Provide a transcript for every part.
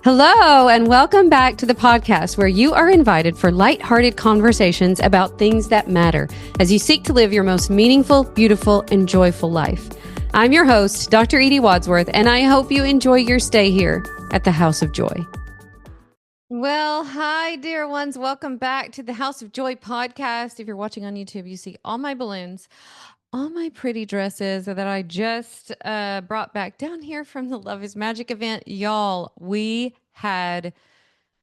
Hello, and welcome back to the podcast where you are invited for lighthearted conversations about things that matter as you seek to live your most meaningful, beautiful, and joyful life. I'm your host, Dr. Edie Wadsworth, and I hope you enjoy your stay here at the House of Joy. Well, hi, dear ones. Welcome back to the House of Joy podcast. If you're watching on YouTube, you see all my balloons, all my pretty dresses that I just brought back down here from the Love is Magic event. Y'all, we had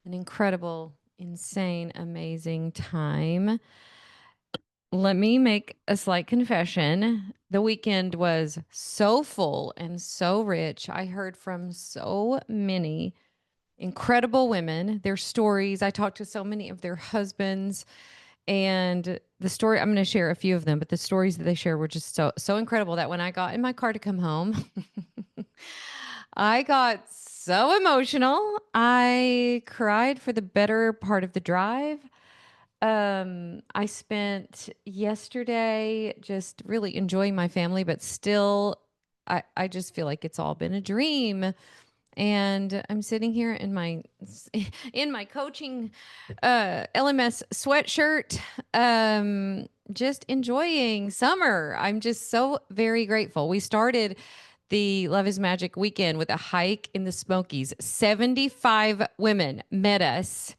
an incredible, insane, amazing time. Let me make a slight confession. The weekend was so full and so rich. I heard from so many incredible women, their stories. I talked to so many of their husbands, and the story, I'm going to share a few of them, but the stories that they share were just so incredible that when I got in my car to come home, I got so emotional. I cried for the better part of the drive. I spent yesterday just really enjoying my family, but still, I just feel like it's all been a dream. And I'm sitting here in my coaching LMS sweatshirt, just enjoying summer. I'm just so very grateful. We started the Love is Magic weekend with a hike in the Smokies. 75 women met us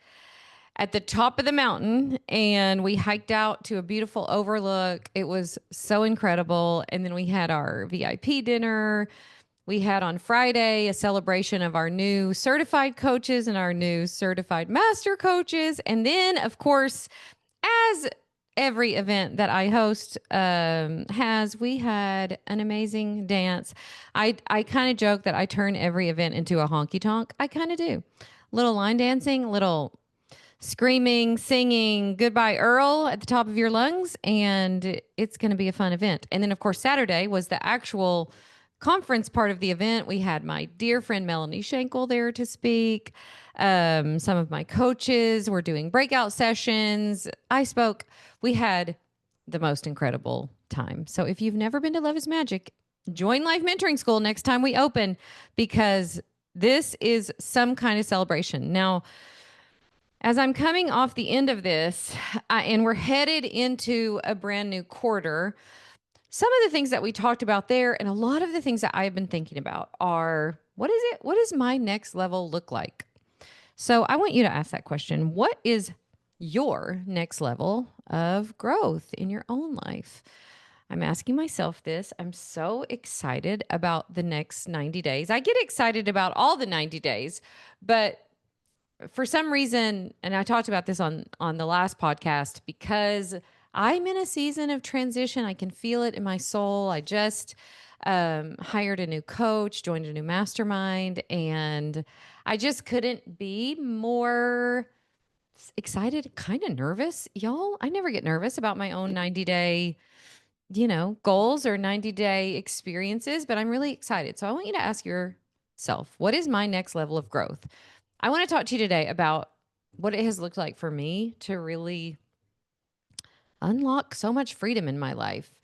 at the top of the mountain, and we hiked out to a beautiful overlook. It was so incredible. And then we had our VIP dinner. We had on Friday a celebration of our new certified coaches and our new certified master coaches. And then, of course, as every event that I host has, we had an amazing dance. I kind of joke that I turn every event into a honky tonk. I kind of do. Little line dancing, little screaming, singing Goodbye Earl at the top of your lungs, and it's going to be a fun event. And then, of course, Saturday was the actual conference part of the event. We had my dear friend Melanie Schenkel there to speak. Some of my coaches were doing breakout sessions. I spoke. We had the most incredible time. So if you've never been to Love is Magic, join Life Mentoring School next time we open, because this is some kind of celebration. Now, as I'm coming off the end of this, and we're headed into a brand new quarter, some of the things that we talked about there, and a lot of the things that I've been thinking about are, what does my next level look like? So I want you to ask that question. What is your next level of growth in your own life? I'm asking myself this. I'm so excited about the next 90 days. I get excited about all the 90 days, but for some reason, and I talked about this on the last podcast, because I'm in a season of transition. I can feel it in my soul. I just hired a new coach, joined a new mastermind, and I just couldn't be more excited, kind of nervous. Y'all, I never get nervous about my own 90-day, goals or 90-day experiences, but I'm really excited. So I want you to ask yourself, what is my next level of growth? I want to talk to you today about what it has looked like for me to really unlock so much freedom in my life,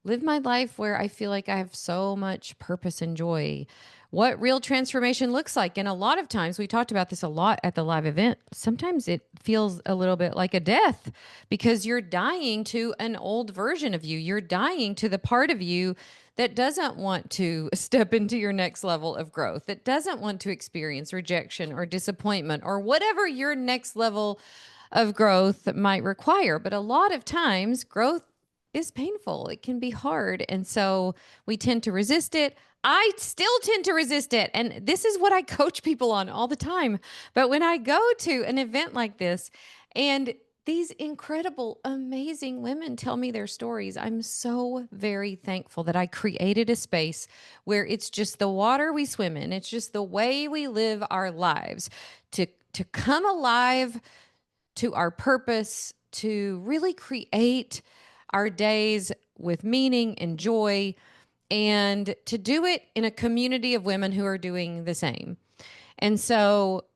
live my life where I feel like I have so much purpose and joy, what real transformation looks like. And a lot of times, we talked about this a lot at the live event, sometimes it feels a little bit like a death, because you're dying to an old version of you. You're dying to the part of you that doesn't want to step into your next level of growth, that doesn't want to experience rejection or disappointment or whatever your next level of growth might require. But a lot of times, growth is painful. It can be hard. And so we tend to resist it. I still tend to resist it. And this is what I coach people on all the time. But when I go to an event like this and these incredible, amazing women tell me their stories, I'm so very thankful that I created a space where it's just the water we swim in. It's just the way we live our lives to come alive to our purpose, to really create our days with meaning and joy, and to do it in a community of women who are doing the same. And so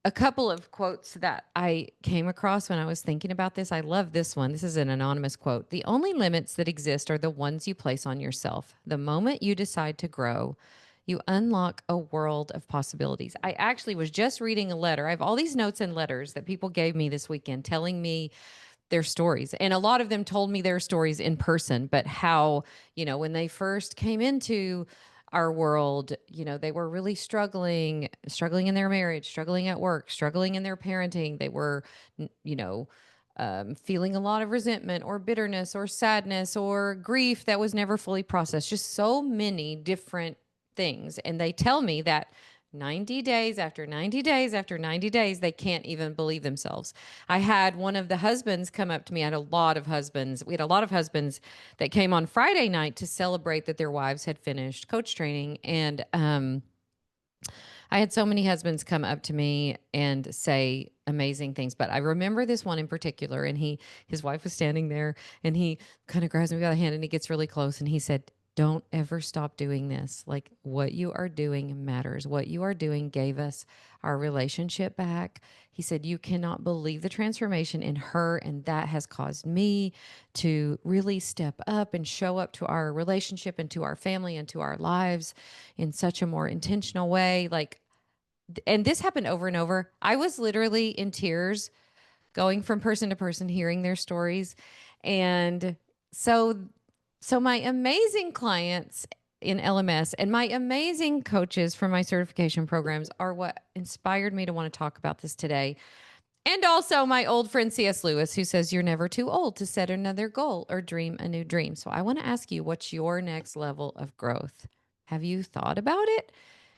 a couple of quotes that I came across when I was thinking about this. I love this one. This is an anonymous quote. "The only limits that exist are the ones you place on yourself. The moment you decide to grow, you unlock a world of possibilities. I actually was just reading a letter. I have all these notes and letters that people gave me this weekend telling me their stories. And a lot of them told me their stories in person, but how, when they first came into our world, they were really struggling in their marriage, struggling at work, struggling in their parenting. They were, feeling a lot of resentment or bitterness or sadness or grief that was never fully processed, just so many different things. And they tell me that 90 days after 90 days after 90 days, they can't even believe themselves. I had one of the husbands come up to me. I had a lot of husbands. We had a lot of husbands that came on Friday night to celebrate that their wives had finished coach training. And I had so many husbands come up to me and say amazing things, but I remember this one in particular, and his wife was standing there, and he kind of grabs me by the hand and he gets really close and he said, "Don't ever stop doing this. Like, what you are doing matters. What you are doing gave us our relationship back." He said, "You cannot believe the transformation in her, and that has caused me to really step up and show up to our relationship and to our family and to our lives in such a more intentional way." Like, and this happened over and over. I was literally in tears going from person to person, hearing their stories. And so my amazing clients in LMS and my amazing coaches from my certification programs are what inspired me to want to talk about this today. And also my old friend C.S. Lewis, who says you're never too old to set another goal or dream a new dream. So I want to ask you, what's your next level of growth? Have you thought about it?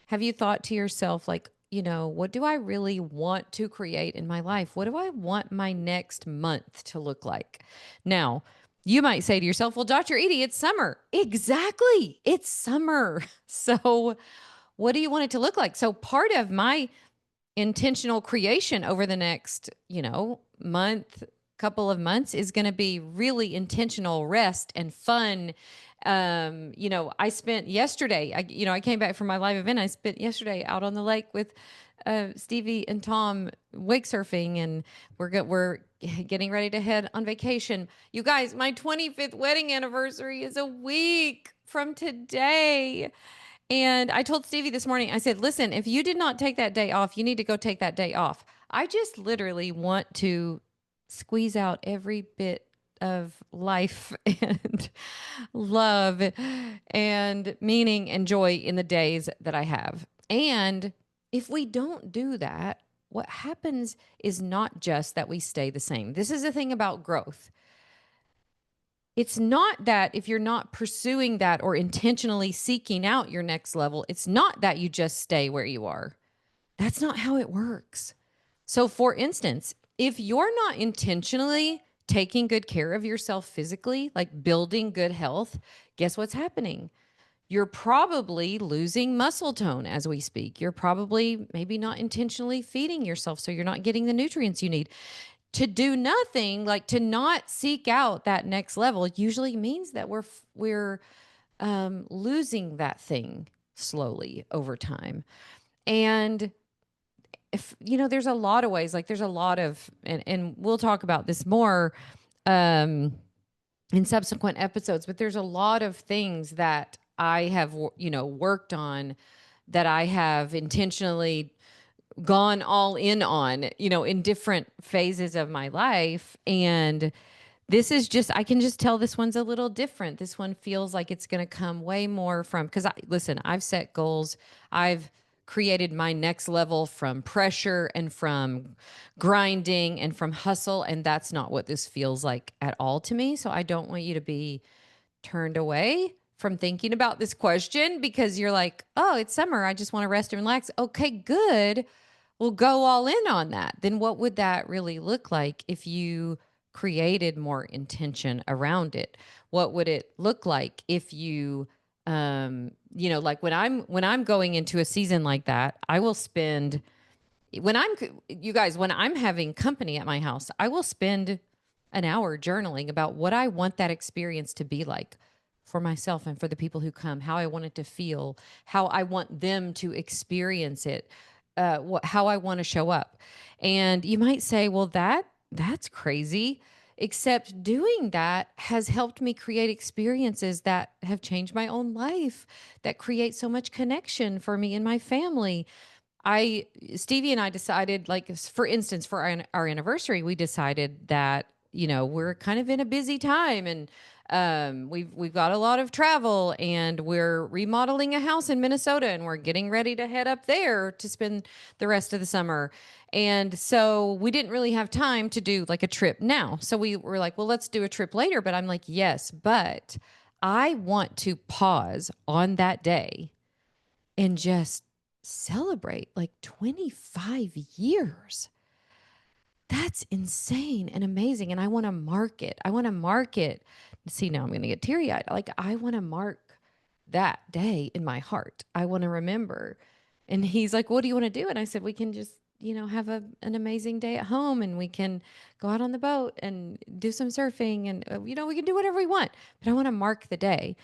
Have you thought to yourself, like, what do I really want to create in my life? What do I want my next month to look like? Now, you might say to yourself, well, Dr. Edie, it's summer. Exactly. It's summer. So, what do you want it to look like? So, part of my intentional creation over the next, month, couple of months is going to be really intentional rest and fun. I spent yesterday, I came back from my live event. I spent yesterday out on the lake with Stevie and Tom wake surfing, and we're getting ready to head on vacation. You guys, my 25th wedding anniversary is a week from today. And I told Stevie this morning, I said, listen, if you did not take that day off, you need to go take that day off. I just literally want to squeeze out every bit of life and love and meaning and joy in the days that I have. And if we don't do that, what happens is not just that we stay the same. This is the thing about growth. It's not that if you're not pursuing that or intentionally seeking out your next level, it's not that you just stay where you are. That's not how it works. So, for instance, if you're not intentionally taking good care of yourself physically, like building good health, guess what's happening? You're probably losing muscle tone as we speak. You're probably maybe not intentionally feeding yourself, so you're not getting the nutrients you need. To do nothing, like to not seek out that next level, usually means that we're losing that thing slowly over time. And if there's a lot of ways, like there's a lot of, and we'll talk about this more in subsequent episodes, but there's a lot of things that I have worked on, that I have intentionally gone all in on, in different phases of my life. And this is just, I can just tell this one's a little different. This one feels like it's going to come way more from, because listen, I've set goals. I've created my next level from pressure and from grinding and from hustle. And that's not what this feels like at all to me. So I don't want you to be turned away from thinking about this question because you're like, oh, it's summer. I just want to rest and relax. Okay, good. We'll go all in on that. Then what would that really look like if you created more intention around it? What would it look like if you, like when I'm going into a season like that, I will spend, when I'm having company at my house, I will spend an hour journaling about what I want that experience to be like for myself and for the people who come, how I want it to feel, how I want them to experience it, how I want to show up. And you might say, well, that's crazy. except doing that has helped me create experiences that have changed my own life, that create so much connection for me and my family. I Stevie and I decided, like, for instance, for our anniversary, we decided that, we're kind of in a busy time, and we've got a lot of travel, and we're remodeling a house in Minnesota, and we're getting ready to head up there to spend the rest of the summer. And so we didn't really have time to do like a trip now. So we were like, well, let's do a trip later. But I'm like, yes, but I want to pause on that day and just celebrate like 25 years. That's insane and amazing. And I want to mark it. I want to mark it. See, now I'm going to get teary eyed. Like, I want to mark that day in my heart. I want to remember. And he's like, what do you want to do? And I said, we can just, have an amazing day at home, and we can go out on the boat and do some surfing, and, we can do whatever we want. But I want to mark the day.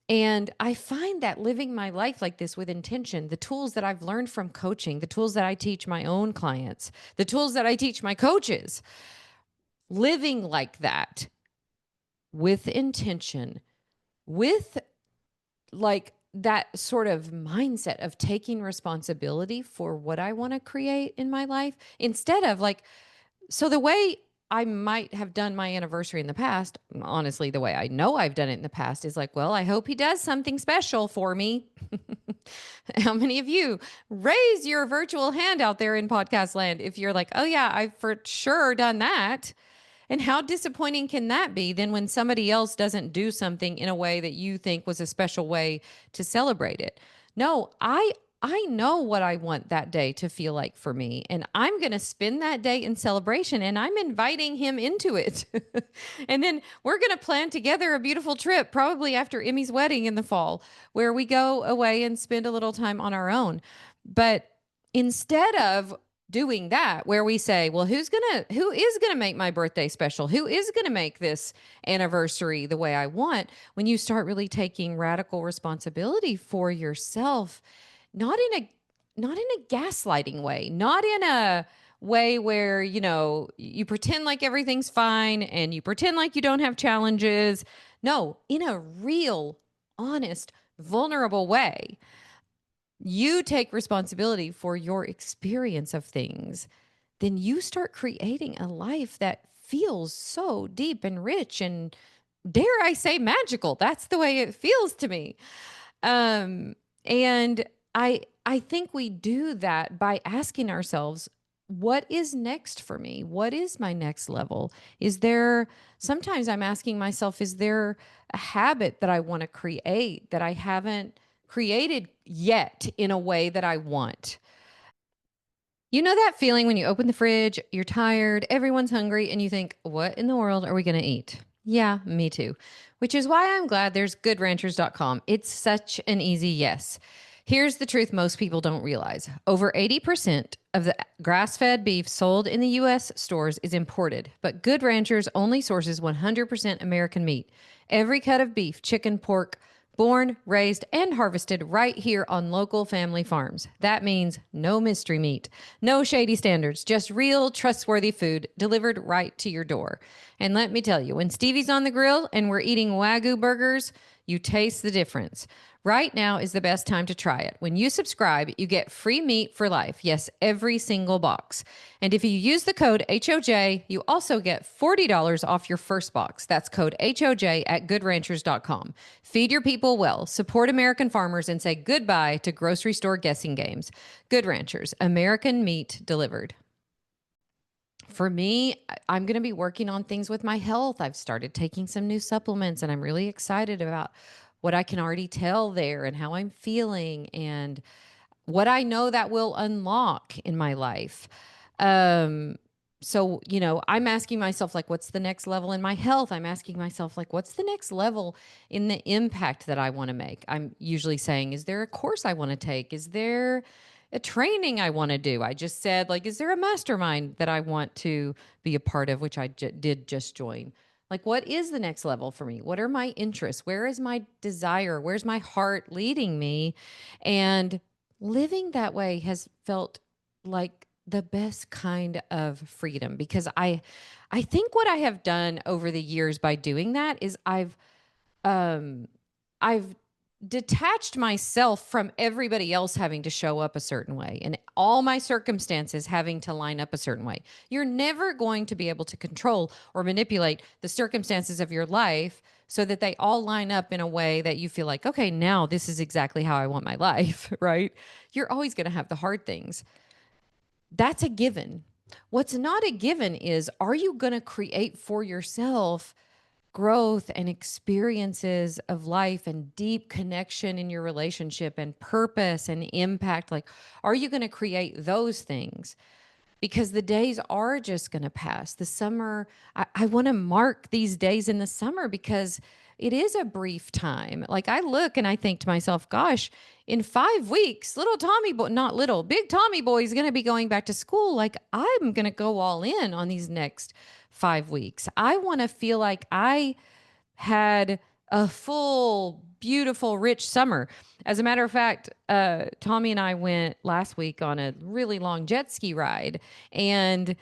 And I find that living my life like this with intention, the tools that I've learned from coaching, the tools that I teach my own clients, the tools that I teach my coaches, living like that with intention, with like that sort of mindset of taking responsibility for what I want to create in my life, instead of like, so the way I might have done my anniversary in the past, honestly, the way I know I've done it in the past is like, well, I hope he does something special for me. How many of you raise your virtual hand out there in podcast land if you're like, oh, yeah, I've for sure done that? And how disappointing can that be then when somebody else doesn't do something in a way that you think was a special way to celebrate it? No, I know what I want that day to feel like for me, and I'm going to spend that day in celebration, and I'm inviting him into it. And then we're going to plan together a beautiful trip, probably after Emmy's wedding in the fall, where we go away and spend a little time on our own. But instead of doing that, where we say, well, who is going to make my birthday special? Who is going to make this anniversary the way I want? When you start really taking radical responsibility for yourself, not in a gaslighting way, not in a way where, you pretend like everything's fine and you pretend like you don't have challenges. No, in a real, honest, vulnerable way. You take responsibility for your experience of things, then you start creating a life that feels so deep and rich and, dare I say, magical. That's the way it feels to me. And I think we do that by asking ourselves, what is next for me? What is my next level? Sometimes I'm asking myself, is there a habit that I want to create that I haven't created yet in a way that I want? You know that feeling when you open the fridge, you're tired, everyone's hungry, and you think, what in the world are we going to eat? Yeah, me too. Which is why I'm glad there's goodranchers.com. It's such an easy yes. Here's the truth most people don't realize. Over 80% of the grass-fed beef sold in the US stores is imported, but Good Ranchers only sources 100% American meat. Every cut of beef, chicken, pork, born, raised, and harvested right here on local family farms. That means no mystery meat, no shady standards, just real, trustworthy food delivered right to your door. And let me tell you, when Stevie's on the grill and we're eating Wagyu burgers, you taste the difference. Right now is the best time to try it. When you subscribe, you get free meat for life. Yes, every single box. And if you use the code HOJ, you also get $40 off your first box. That's code HOJ at goodranchers.com. Feed your people well, support American farmers, and say goodbye to grocery store guessing games. Good Ranchers, American meat delivered. For me, I'm going to be working on things with my health. I've started taking some new supplements, and I'm really excited about what I can already tell there and how I'm feeling and what I know that will unlock in my life. So, I'm asking myself, like, what's the next level in my health? I'm asking myself, like, what's the next level in the impact that I want to make? I'm usually saying, is there a course I want to take? Is there a training I want to do? I just said, like, is there a mastermind that I want to be a part of, which I did just join? Like, what is the next level for me? What are my interests? Where is my desire? Where's my heart leading me? And living that way has felt like the best kind of freedom, because I think what I have done over the years by doing that is I've detached myself from everybody else having to show up a certain way and all my circumstances having to line up a certain way. You're never going to be able to control or manipulate the circumstances of your life so that they all line up in a way that you feel like, okay, now this is exactly how I want my life, right? You're always going to have the hard things. That's a given. What's not a given is, are you going to create for yourself growth and experiences of life and deep connection in your relationship and purpose and impact? Like, are you going to create those things? Because the days are just going to pass. The summer, I want to mark these days in the summer because it is a brief time. Like, I look and I think to myself, gosh, in 5 weeks, little Tommy boy, not little, big Tommy boy is going to be going back to school. Like, I'm going to go all in on these next 5 weeks. I want to feel like I had a full, beautiful, rich summer. As a matter of fact, Tommy and I went last week on a really long jet ski ride. And,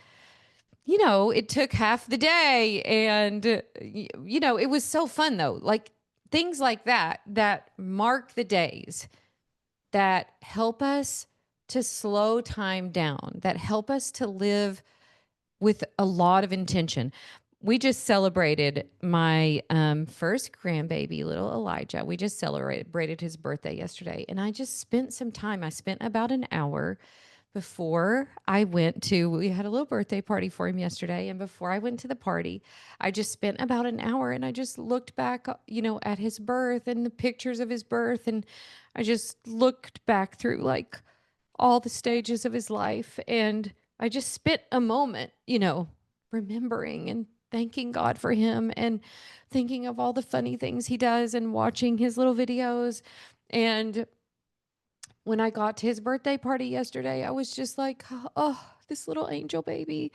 it took half the day. And, it was so fun though. Like things like that mark the days, that help us to slow time down, that help us to live with a lot of intention. We just celebrated my first grandbaby, little Elijah. We just celebrated his birthday yesterday. And I just spent some time. I spent about an hour before we had a little birthday party for him yesterday. And before I went to the party, I just spent about an hour and I just looked back, at his birth and the pictures of his birth. And I just looked back through like all the stages of his life. And I just spent a moment, remembering and thanking God for him and thinking of all the funny things he does and watching his little videos. And when I got to his birthday party yesterday, I was just like, oh, this little angel baby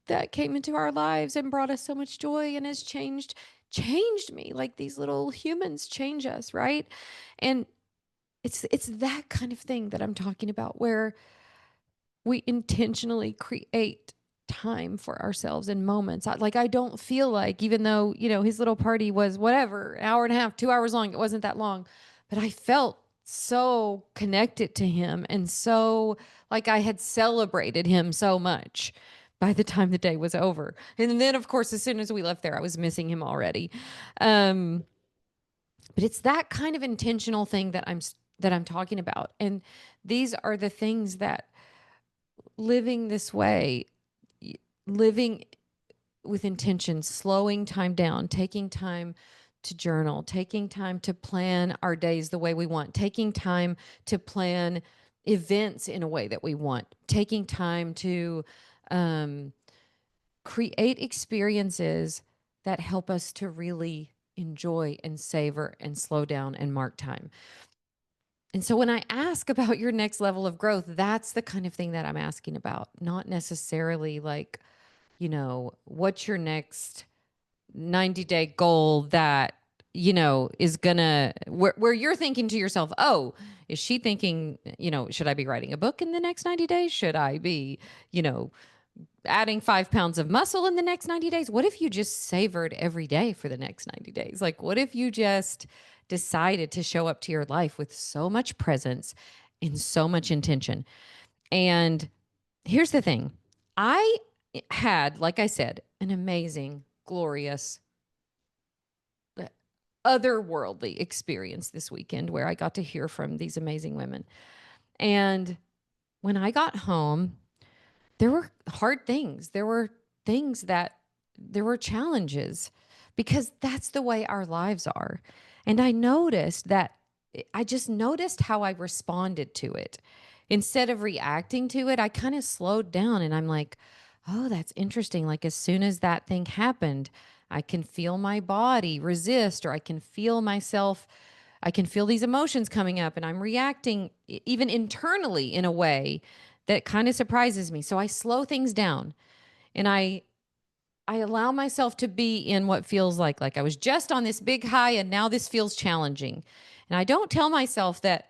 that came into our lives and brought us so much joy and has changed me. Like these little humans change us, right? And it's that kind of thing that I'm talking about, where we intentionally create time for ourselves in moments. I don't feel like, even though, his little party was whatever, an hour and a half, 2 hours long, it wasn't that long, but I felt so connected to him and so like I had celebrated him so much by the time the day was over. And then, of course, as soon as we left there, I was missing him already. But it's that kind of intentional thing that I'm talking about. And these are the things that living this way, living with intention, slowing time down, taking time to journal, taking time to plan our days the way we want, taking time to plan events in a way that we want, taking time to create experiences that help us to really enjoy and savor and slow down and mark time. And so when I ask about your next level of growth, that's the kind of thing that I'm asking about, not necessarily like, what's your next 90-day goal that, is gonna, where you're thinking to yourself, oh, is she thinking, should I be writing a book in the next 90 days? Should I be, adding 5 pounds of muscle in the next 90 days? What if you just savored every day for the next 90 days? Like, what if you just decided to show up to your life with so much presence and so much intention? And here's the thing. I had, like I said, an amazing, glorious, otherworldly experience this weekend where I got to hear from these amazing women. And when I got home, there were hard things. There were challenges, because that's the way our lives are. And I just noticed how I responded to it. Instead of reacting to it, I kind of slowed down and I'm like, oh, that's interesting. Like as soon as that thing happened, I can feel my body resist, or I can feel these emotions coming up, and I'm reacting even internally in a way that kind of surprises me. So I slow things down and I allow myself to be in what feels like I was just on this big high and now this feels challenging. And I don't tell myself that,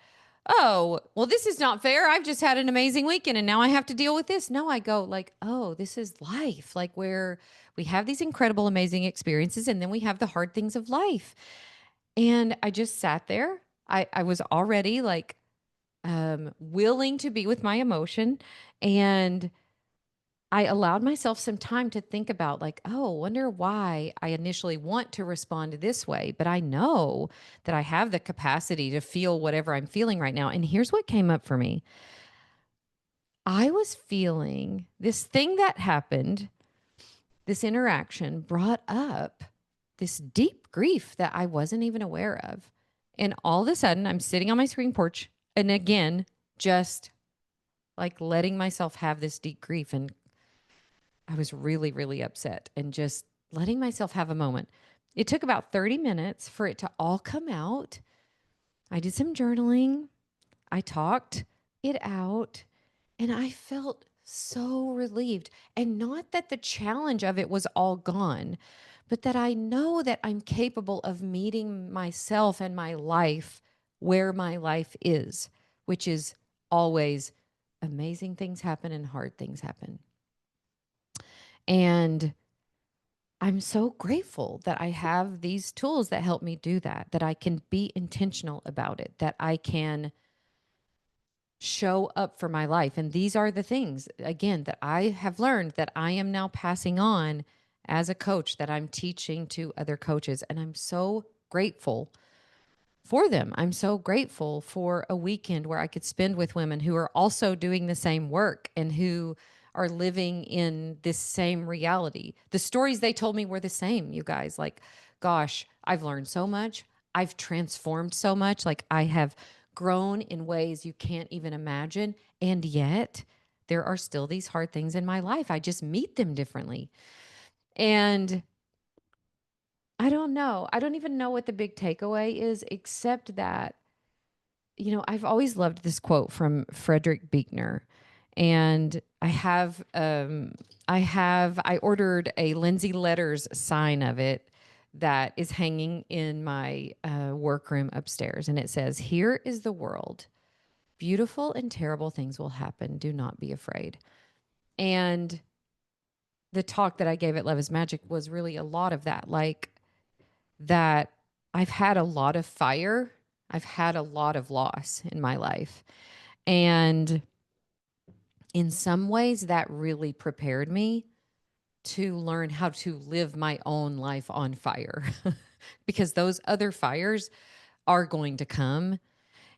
oh, well, this is not fair. I've just had an amazing weekend and now I have to deal with this. No, I go like, oh, this is life. Like where we have these incredible, amazing experiences and then we have the hard things of life. And I just sat there. I was already like willing to be with my emotion. And I allowed myself some time to think about, like, oh, wonder why I initially want to respond this way. But I know that I have the capacity to feel whatever I'm feeling right now. And here's what came up for me. I was feeling this thing that happened, this interaction brought up this deep grief that I wasn't even aware of. And all of a sudden, I'm sitting on my screen porch and again, just like letting myself have this deep grief. And I was really, really upset and just letting myself have a moment. It took about 30 minutes for it to all come out. I did some journaling. I talked it out and I felt so relieved. And not that the challenge of it was all gone, but that I know that I'm capable of meeting myself and my life where my life is, which is always amazing things happen and hard things happen. And I'm so grateful that I have these tools that help me do that, that I can be intentional about it, that I can show up for my life. And these are the things, again, that I have learned that I am now passing on as a coach, that I'm teaching to other coaches. And I'm so grateful for them. I'm so grateful for a weekend where I could spend with women who are also doing the same work and who are living in this same reality. The stories they told me were the same, you guys. Like, gosh, I've learned so much. I've transformed so much. Like, I have grown in ways you can't even imagine. And yet, there are still these hard things in my life. I just meet them differently. And I don't know. I don't even know what the big takeaway is, except that, I've always loved this quote from Frederick Buechner. And I ordered a Lindsay Letters sign of it that is hanging in my workroom upstairs. And it says, "Here is the world. Beautiful and terrible things will happen. Do not be afraid." And the talk that I gave at Love is Magic was really a lot of that. Like, that I've had a lot of fire. I've had a lot of loss in my life. And in some ways, that really prepared me to learn how to live my own life on fire because those other fires are going to come.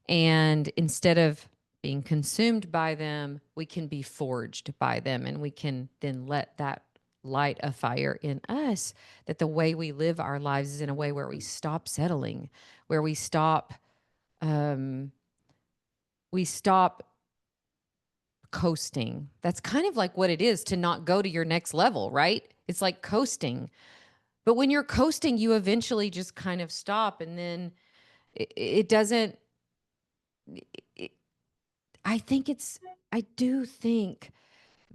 And instead of being consumed by them, we can be forged by them. And we can then let that light a fire in us, that the way we live our lives is in a way where we stop settling, where um, we stop coasting. That's kind of like what it is to not go to your next level, right? It's like coasting. But when you're coasting, you eventually just kind of stop, and then it doesn't. It, I do think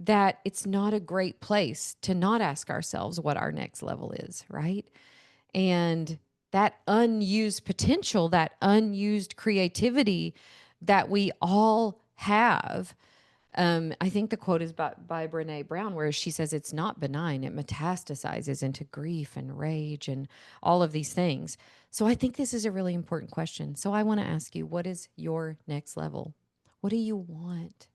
that it's not a great place to not ask ourselves what our next level is, right? And that unused potential, that unused creativity that we all have. I think the quote is by Brene Brown, where she says it's not benign. It metastasizes into grief and rage and all of these things. So I think this is a really important question. So I want to ask you, what is your next level? What do you want?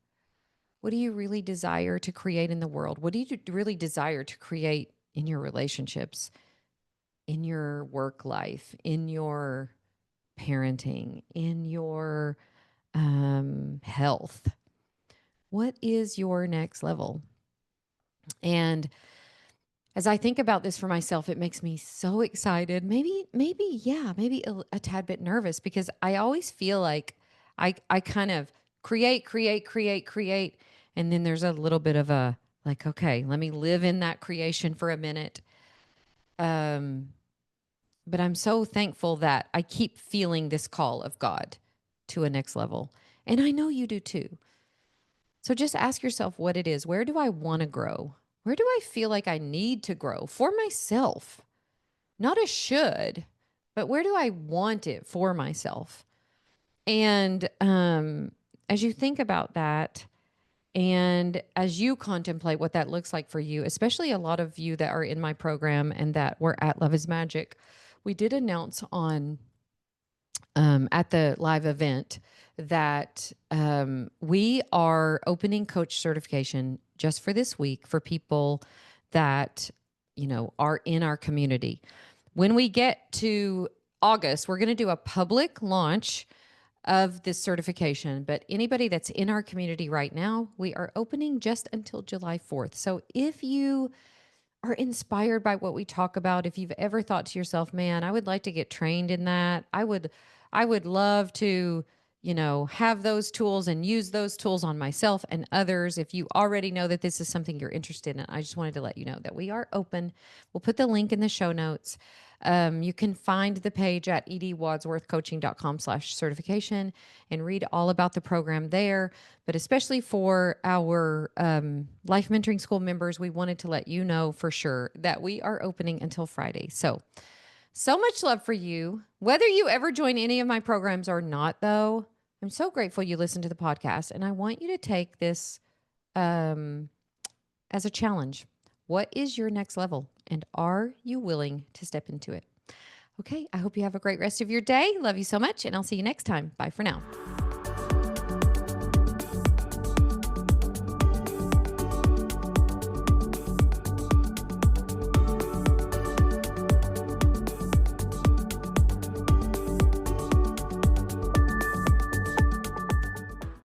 What do you really desire to create in the world? What do you really desire to create in your relationships, in your work life, in your parenting, in your health? What is your next level? And as I think about this for myself, it makes me so excited. Maybe a tad bit nervous because I always feel like I kind of create. And then there's a little bit of a like, okay, let me live in that creation for a minute. But I'm so thankful that I keep feeling this call of God to a next level. And I know you do too. So just ask yourself what it is. Where do I want to grow? Where do I feel like I need to grow for myself? Not a should, but where do I want it for myself? And as you think about that, and as you contemplate what that looks like for you, especially a lot of you that are in my program and that were at Love is Magic, we did announce on at the live event that we are opening coach certification just for this week for people that, are in our community. When we get to August, we're going to do a public launch of this certification, but anybody that's in our community right now, we are opening just until July 4th. So if you are inspired by what we talk about, if you've ever thought to yourself, man, I would like to get trained in that. I would love to, have those tools and use those tools on myself and others. If you already know that this is something you're interested in, I just wanted to let you know that we are open. We'll put the link in the show notes. You can find the page at edwadsworthcoaching.com/certification and read all about the program there. But especially for our Life Mentoring School members, we wanted to let you know for sure that we are opening until Friday. So much love for you. Whether you ever join any of my programs or not, though, I'm so grateful you listen to the podcast. And I want you to take this as a challenge. What is your next level? And are you willing to step into it? Okay, I hope you have a great rest of your day. Love you so much, and I'll see you next time. Bye for now.